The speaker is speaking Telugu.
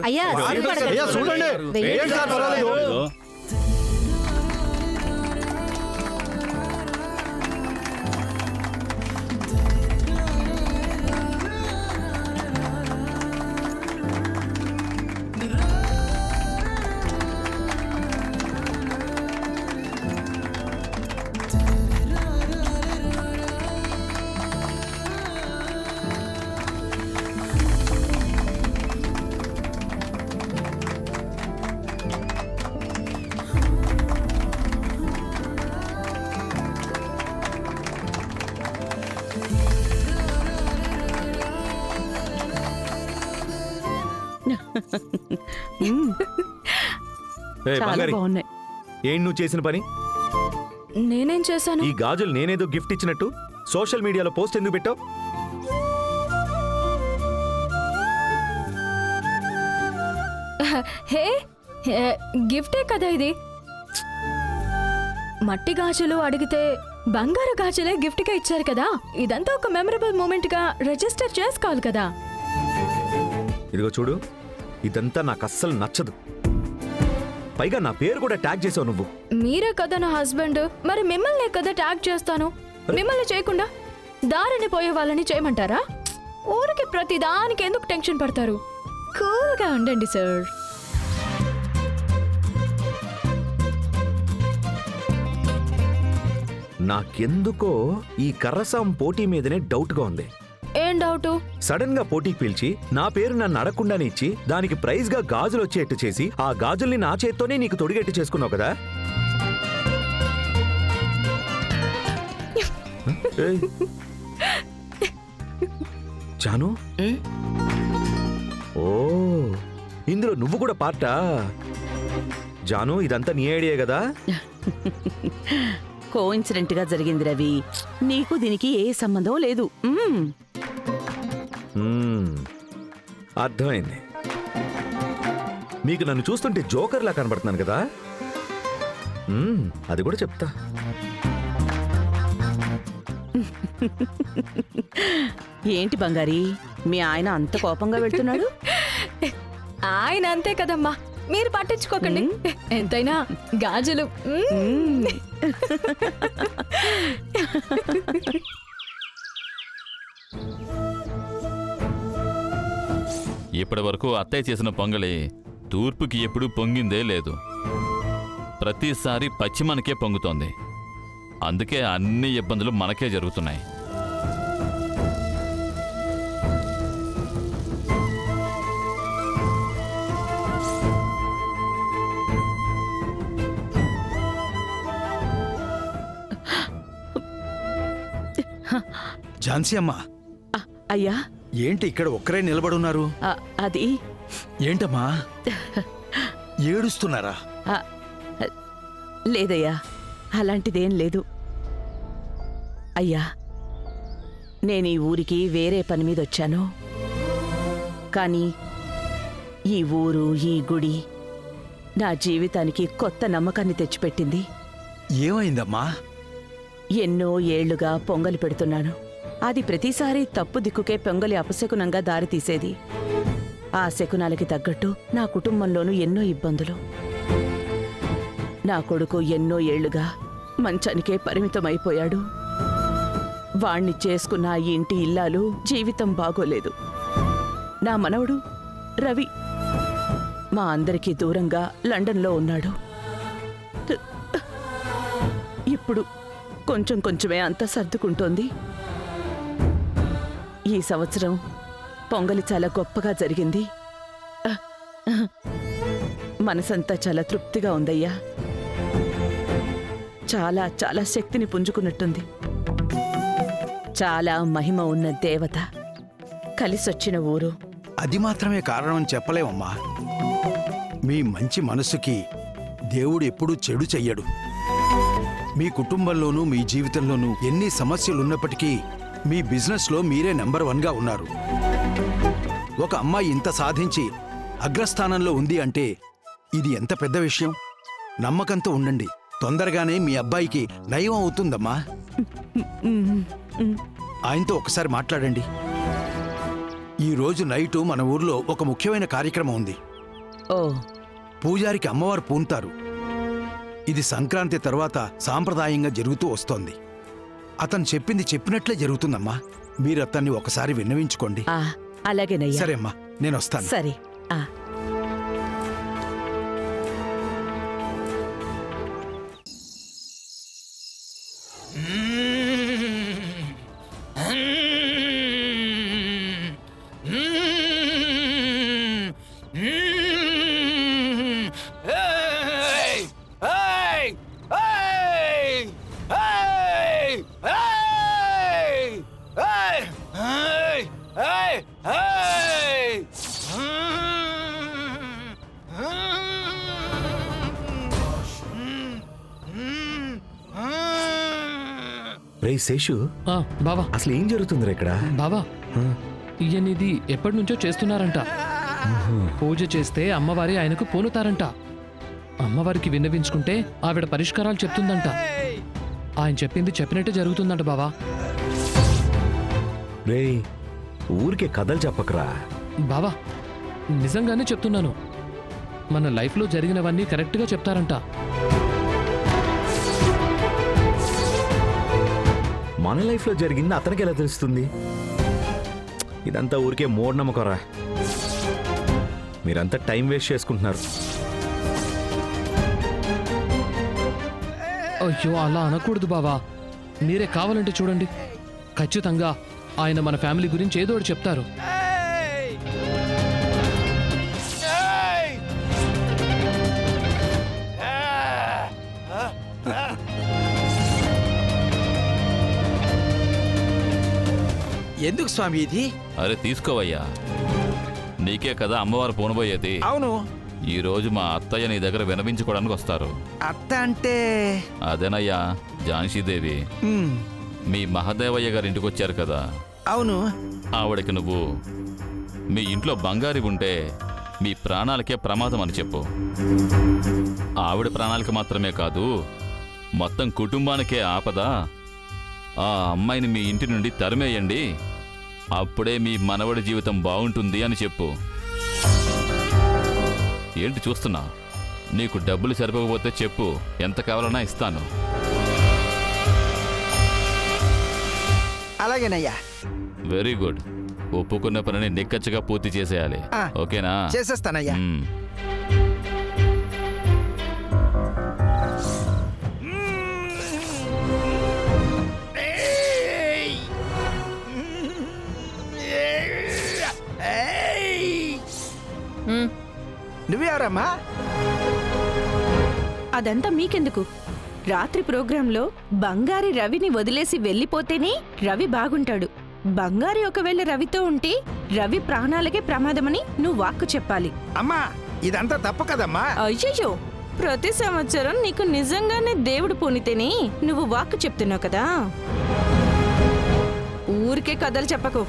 అయ్యా చూడండి. ఏం నువ్వు చేసిన పని? నేనేం చేశాను? ఈ గాజులు నేనేదో గిఫ్ట్ ఇచ్చినట్టు సోషల్ మీడియాలో పోస్ట్ ఎందుకు పెట్టావు? హే గిఫ్టే కదా ఇది. మట్టి గాజులు అడిగితే బంగారు గాజులే గిఫ్ట్ గా ఇచ్చారు కదా. ఇదంతా ఒక మెమరబుల్ మూమెంట్ గా రిజిస్టర్ చేసుకోవాలి కదా. ఇదిగో చూడు, ఇదంతా నాకు అస్సలు నచ్చదు. పైగా నా పేరు కూడా ట్యాగ్ చేసావు నువ్వు. మీరే కదా నా హస్బెండ్, మరి మిమ్మల్ని కదా ట్యాగ్ చేస్తాను. మిమ్మల్ని చేయకుండా దారిని పోయే వాళ్ళని చేయమంటారా? ఊరికి ప్రతి దానికి ఎందుకు టెన్షన్ పడతారు? కూల్ గా ఉండండి సార్. నాకెందుకో ఈ కర్రసాం పోటీ మీదనే డౌట్ గా ఉంది. ఏం డౌట్? సడన్ గా పోటీకి పిలిచి నా పేరు నన్ను అడగకుండానే ఇచ్చి దానికి ప్రైజ్ గా గాజులు వచ్చేట్టు చేసి ఆ గాజుల్ని నా చేత్తోనే నీకు తొడిగెట్టు చేసుకున్నావు కదా. జాను, ఓ ఇందులో నువ్వు కూడా పార్టా? జాను, ఇదంతా నీ ఐడియా కదా? కోఇన్సిడెంట్ గా జరిగింది రవి. నీకు దీనికి ఏ సంబంధం లేదు. అర్థమైంది. మీకు నన్ను చూస్తుంటే జోకర్లా కనబడుతున్నాను కదా. అది కూడా చెప్తా. ఏంటి బంగారి, మీ ఆయన అంత కోపంగా వెళ్తున్నాడు? ఆయన అంతే కదమ్మా, మీరు పట్టించుకోకండి. ఎంతైనా గాజులు. ఇప్పటి వరకు అత్తయ్య చేసిన పొంగలి తూర్పుకి ఎప్పుడూ పొంగిందే లేదు. ప్రతిసారి పశ్చిమానికే పొంగుతోంది. అందుకే అన్ని ఇబ్బందులు మనకే జరుగుతున్నాయి. ఝాన్సీ అమ్మా, అయ్యా, ఏంటి ఇక్కడ ఒక్కరే నిలబడున్నారు? అది ఏంటమ్మా, ఏడుస్తున్నారా? లేదయ్యా, అలాంటిదేం లేదు. అయ్యా, నేను ఈ ఊరికి వేరే పని మీద వచ్చాను. కానీ ఈ ఊరు, ఈ గుడి నా జీవితానికి కొత్త నమ్మకాన్ని తెచ్చిపెట్టింది. ఏమైందమ్మా? ఎన్నో ఏళ్లుగా పొంగలి పెడుతున్నాను. అది ప్రతిసారి తప్పు దిక్కుకే పొంగలి అపశకునంగా దారితీసేది. ఆ శకునాలకి తగ్గట్టు నా కుటుంబంలోనూ ఎన్నో ఇబ్బందులు. నా కొడుకు ఎన్నో ఏళ్లుగా మంచానికే పరిమితమైపోయాడు. వాణ్ణి చేసుకున్న ఈ ఇంటి ఇల్లాలు జీవితం బాగోలేదు. నా మనవడు రవి మా అందరికీ దూరంగా లండన్లో ఉన్నాడు. ఇప్పుడు కొంచెం కొంచెమే అంతా సర్దుకుంటోంది. ఈ సంవత్సరం పొంగలి చాలా గొప్పగా జరిగింది. మనసంతా చాలా తృప్తిగా ఉందయ్యా. చాలా చాలా శక్తిని పుంజుకున్నట్టుంది. చాలా మహిమ ఉన్న దేవత కలిసొచ్చిన ఊరు. అది మాత్రమే కారణం చెప్పలేమమ్మా. మీ మంచి మనసుకి దేవుడు ఎప్పుడూ చెడు చెయ్యడు. మీ కుటుంబంలోనూ మీ జీవితంలోనూ ఎన్ని సమస్యలున్నప్పటికీ మీ బిజినెస్లో మీరే నెంబర్ 1గా ఉన్నారు. ఒక అమ్మాయి ఇంత సాధించి అగ్రస్థానంలో ఉంది అంటే ఇది ఎంత పెద్ద విషయం. నమ్మకంతో ఉండండి, తొందరగానే మీ అబ్బాయికి నయం అవుతుందమ్మా. ఆయనతో ఒకసారి మాట్లాడండి. ఈ రోజు నైటు మన ఊర్లో ఒక ముఖ్యమైన కార్యక్రమం ఉంది. ఓ పూజారికి అమ్మవారు పూనుతారు. ఇది సంక్రాంతి తర్వాత సాంప్రదాయంగా జరుగుతూ వస్తోంది. అతను చెప్పింది చెప్పినట్లే జరుగుతుందమ్మా. మీరు అతన్ని ఒకసారి విన్నవించుకోండి. అలాగేనయ్యా. సరే అమ్మా, నేను వస్తాను. సరే. రే శేషు, బావా అసలు ఏం జరుగుతుందిరా ఇక్కడ? బావా ఈయనిది ఎప్పటి నుంచో చేస్తున్నారంట. పూజ చేస్తే అమ్మవారి ఆయనకు పూనుతారంట. అమ్మవారికి విన్నవించుకుంటే ఆవిడ పరిష్కారాలు చెప్తుందంట. ఆయన చెప్పింది చెప్పినట్టే జరుగుతుందంట బావా. రే ఊరికే కథలు చెప్పకరా. బావా నిజంగానే చెప్తున్నాను. మన లైఫ్లో జరిగినవన్నీ కరెక్ట్గా చెప్తారంట. మన లైఫ్లో జరిగింది అతనికి ఎలా తెలుస్తుంది? ఇదంతా ఊరికే మూఢనమ్మకరా. మీరంతా టైం వేస్ట్ చేసుకుంటున్నారు. అయ్యో అలా అనకూడదు బావా. మీరే కావాలంటే చూడండి, ఖచ్చితంగా ఆయన మన ఫ్యామిలీ గురించి ఏదో ఒకటి చెప్తారు. ఎందుకు స్వామి ఇది? అరే తీసుకోవయ్యా, నీకే కదా అమ్మవారు పోనబోయేది. అవును. ఈ రోజు మా అత్తయ్య నీ దగ్గర వినవించుకోవడానికి వస్తారు. అత్త అంటే? అదేనయ్యా, ఝాన్సీదేవి. మీ మహాదేవయ్య గారి ఇంటికి వచ్చారు కదా. అవును. ఆవిడకి నువ్వు మీ ఇంట్లో బంగారి ఉంటే మీ ప్రాణాలకే ప్రమాదం అని చెప్పు. ఆవిడ ప్రాణాలకి మాత్రమే కాదు, మొత్తం కుటుంబానికే ఆపద. ఆ అమ్మాయిని మీ ఇంటి నుండి తరిమేయండి, అప్పుడే మీ మనవడి జీవితం బాగుంటుంది అని చెప్పు. ఏంటి చూస్తున్నా? నీకు డబ్బులు సరిపోకపోతే చెప్పు, ఎంత కావాలన్నా ఇస్తాను. అలాగేనయ్యా. Very good. ఒప్పుకున్న పనిని నిక్కచ్చిగా పూర్తి చేసేయాలి. ఓకేనా? చేసేస్తానయ్యా. నువ్వెవరమ్మా? అదంతా మీకెందుకు? రాత్రి ప్రోగ్రాంలో బంగారి రవిని వదిలేసి వెళ్ళిపోతేనే రవి బాగుంటాడు. బంగారి ఒకవేళ రవితో ఉంటే రవి ప్రాణాలకే ప్రమాదమని నువ్వు వాక్కు చెప్పాలి. అమ్మా ఇదంతా తప్పు కదమ్మా. అయ్యయ్యో, ప్రతి సంవత్సరం నీకు నిజంగానే దేవుడు పోనితేనే నువ్వు వాక్కు చెప్తున్నావు కదా. ఊరికే కథలు చెప్పకు.